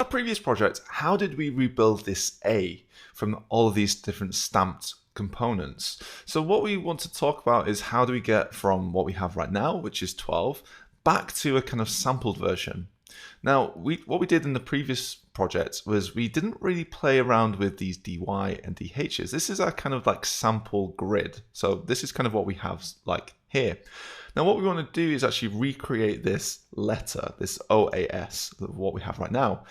our previous project, how did we rebuild this A from all of these different stamped components? So what we want to talk about is how do we get from what we have right now, which is 12, back to a kind of sampled version. Now, what we did in the previous project was we didn't really play around with these dy and dhs. This is our kind of like sample grid. So this is kind of what we have like here. Now, what we want to do is actually recreate this letter, this OAS, what we have right now.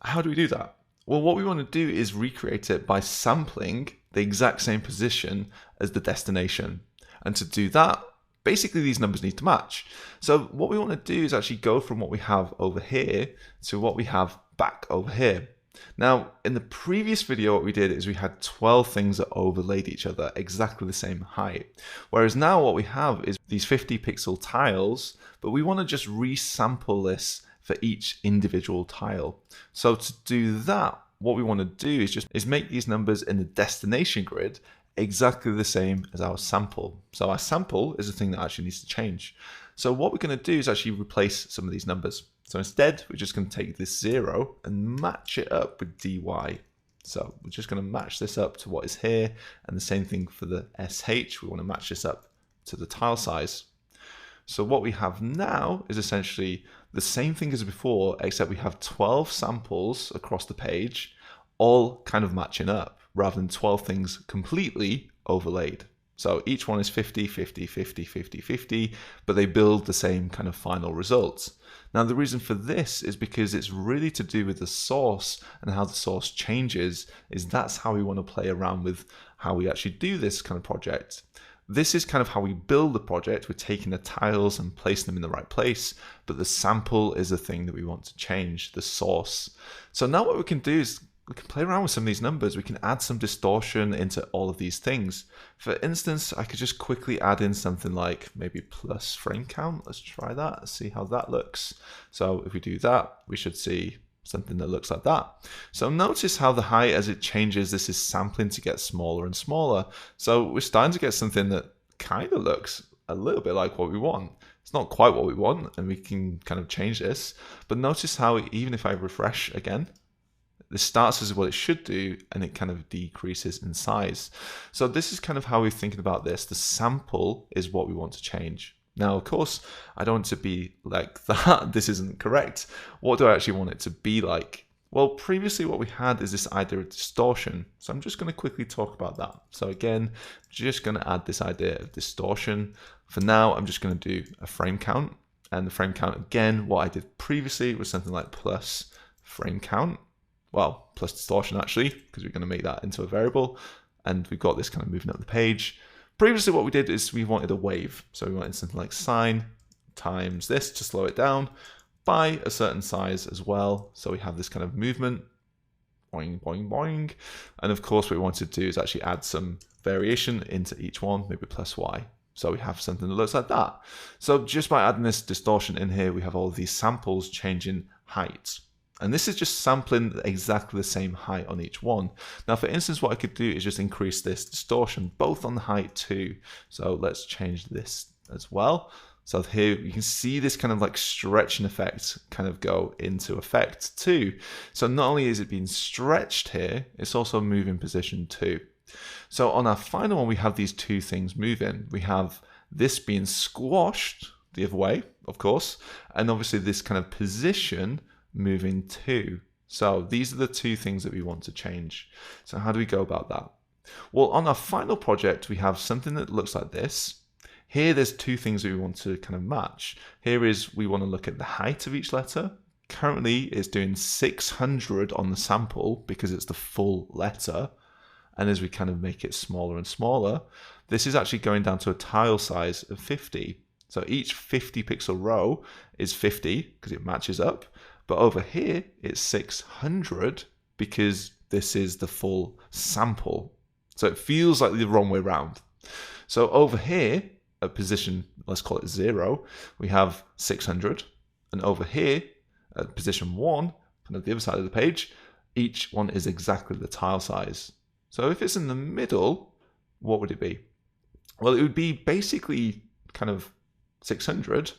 How do we do that? Well, what we want to do is recreate it by sampling the exact same position as the destination. And to do that, basically these numbers need to match. So what we want to do is actually go from what we have over here to what we have back over here. Now, in the previous video, what we did is we had 12 things that overlaid each other exactly the same height. Whereas now what we have is these 50 pixel tiles, but we want to just resample this for each individual tile. So to do that, what we want to do is make these numbers in the destination grid exactly the same as our sample. So our sample is the thing that actually needs to change. So what we're going to do is actually replace some of these numbers. So instead, we're just going to take this 0 and match it up with dy. So we're just going to match this up to what is here, and the same thing for the sh. We want to match this up to the tile size. So what we have now is essentially the same thing as before, except we have 12 samples across the page, all kind of matching up, rather than 12 things completely overlaid. So each one is 50, 50, 50, 50, 50, but they build the same kind of final results. Now, the reason for this is because it's really to do with the source and how the source changes. That's how we want to play around with how we actually do this kind of project. This is kind of how we build the project. We're taking the tiles and placing them in the right place, but the sample is the thing that we want to change, the source. So now what we can do is we can play around with some of these numbers. We can add some distortion into all of these things. For instance, I could just quickly add in something like maybe plus frame count. Let's try that. Let's see how that looks. So if we do that, we should see something that looks like that. So notice how the height, as it changes, this is sampling to get smaller and smaller. So we're starting to get something that kind of looks a little bit like what we want. It's not quite what we want, and we can kind of change this. But notice how even if I refresh again, this starts as what it should do, and it kind of decreases in size. So this is kind of how we're thinking about this. The sample is what we want to change. Now, of course, I don't want it to be like that. This isn't correct. What do I actually want it to be like? Well, previously what we had is this idea of distortion. So I'm just going to quickly talk about that. So again, just going to add this idea of distortion. For now, I'm just going to do a frame count. And the frame count, again, what I did previously was something like plus frame count. Well, plus distortion actually, because we're going to make that into a variable. And we've got this kind of moving up the page. Previously what we did is we wanted a wave. So we wanted something like sine times this to slow it down by a certain size as well. So we have this kind of movement, boing, boing, boing. And of course what we wanted to do is actually add some variation into each one, maybe plus y. So we have something that looks like that. So just by adding this distortion in here, we have all of these samples changing height. And this is just sampling exactly the same height on each one. Now, for instance, what I could do is just increase this distortion both on the height too. So let's change this as well. So here you can see this kind of like stretching effect kind of go into effect too. So not only is it being stretched here, it's also moving position too. So on our final one, we have these two things moving. We have this being squashed the other way, of course, and obviously this kind of position moving too. So these are the two things that we want to change. So how do we go about that? Well, on our final project, we have something that looks like this. Here, there's two things that we want to kind of match. Here is we want to look at the height of each letter. Currently, it's doing 600 on the sample because it's the full letter. And as we kind of make it smaller and smaller, this is actually going down to a tile size of 50. So each 50 pixel row is 50 because it matches up. But over here, it's 600 because this is the full sample. So it feels like the wrong way around. So over here, at position, let's call it 0, we have 600. And over here, at position 1, kind of the other side of the page, each one is exactly the tile size. So if it's in the middle, what would it be? Well, it would be basically kind of 600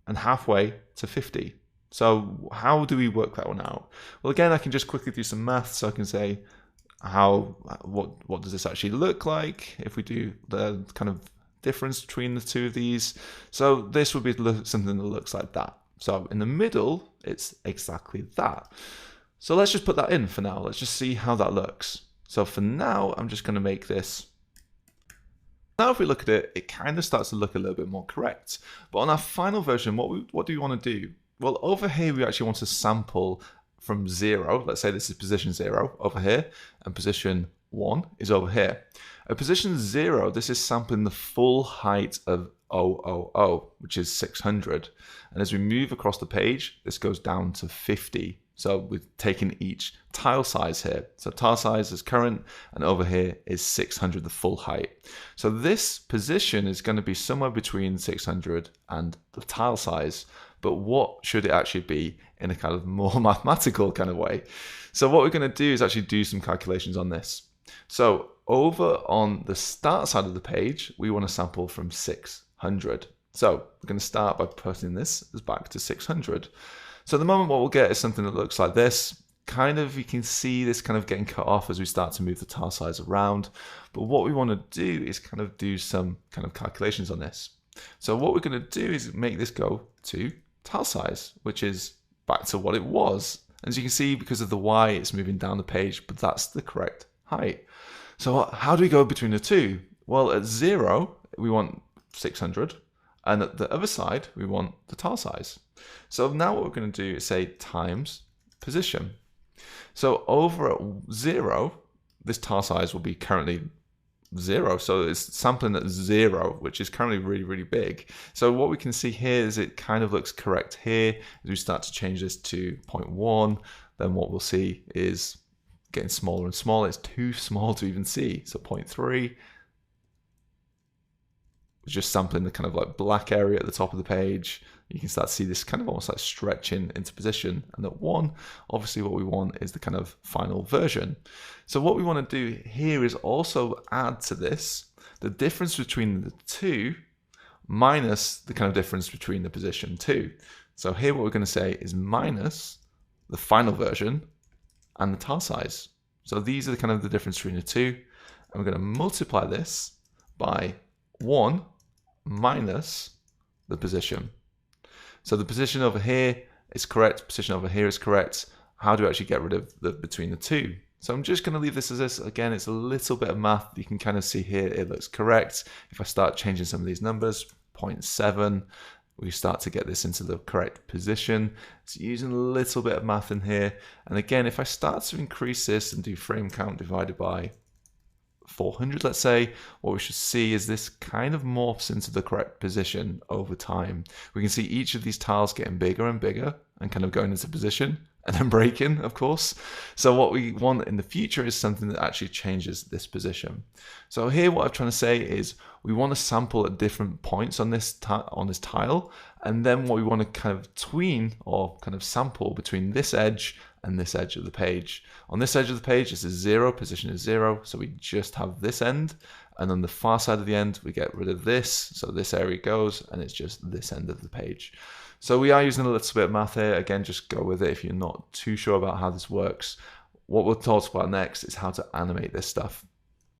and halfway to 50. So how do we work that one out? Well, again, I can just quickly do some math. So I can say what does this actually look like if we do the kind of difference between the two of these. So this would be something that looks like that. So in the middle, it's exactly that. So let's just put that in for now. Let's just see how that looks. So for now, I'm just going to make this. Now if we look at it, it kind of starts to look a little bit more correct. But on our final version, what do we want to do? Well, over here, we actually want to sample from 0. Let's say this is position 0 over here, and position 1 is over here. At position 0, this is sampling the full height of 000, which is 600. And as we move across the page, this goes down to 50. So we've taken each tile size here. So tile size is current, and over here is 600, the full height. So this position is going to be somewhere between 600 and the tile size. But what should it actually be in a kind of more mathematical kind of way? So what we're going to do is actually do some calculations on this. So over on the start side of the page, we want to sample from 600. So we're going to start by putting this as back to 600. So at the moment, what we'll get is something that looks like this. Kind of, you can see this kind of getting cut off as we start to move the tile size around. But what we want to do is kind of do some kind of calculations on this. So what we're going to do is make this go to tile size, which is back to what it was. As you can see, because of the Y, it's moving down the page, but that's the correct height. So how do we go between the two? Well, at 0, we want 600. And at the other side, we want the tile size. So now what we're going to do is say times position. So over at 0, this tile size will be currently 0. So it's sampling at 0, which is currently really, really big. So what we can see here is it kind of looks correct here. As we start to change this to 0.1, then what we'll see is getting smaller and smaller. It's too small to even see. So 0.3. Just sampling the kind of like black area at the top of the page. You can start to see this kind of almost like stretching into position. And at 1, obviously what we want is the kind of final version. So what we want to do here is also add to this the difference between the two minus the kind of difference between the position 2. So here what we're going to say is minus the final version and the tile size. So these are the kind of the difference between the two. And we're going to multiply this by 1 minus the position. So the position over here is correct, position over here is correct. How do we actually get rid of the between the two? So I'm just going to leave this as this. Again, it's a little bit of math. You can kind of see here it looks correct. If I start changing some of these numbers, 0.7, we start to get this into the correct position. It's using a little bit of math in here. And again, if I start to increase this and do frame count divided by 400, let's say, what we should see is this kind of morphs into the correct position over time. We can see each of these tiles getting bigger and bigger and kind of going into position and then breaking, of course. So what we want in the future is something that actually changes this position. So here what I'm trying to say is we want to sample at different points on this tile, and then what we want to kind of tween or kind of sample between this edge and this edge of the page. On this edge of the page, this is 0, position is 0, so we just have this end. And on the far side of the end, we get rid of this, so this area goes, and it's just this end of the page. So we are using a little bit of math here. Again, just go with it if you're not too sure about how this works. What we'll talk about next is how to animate this stuff.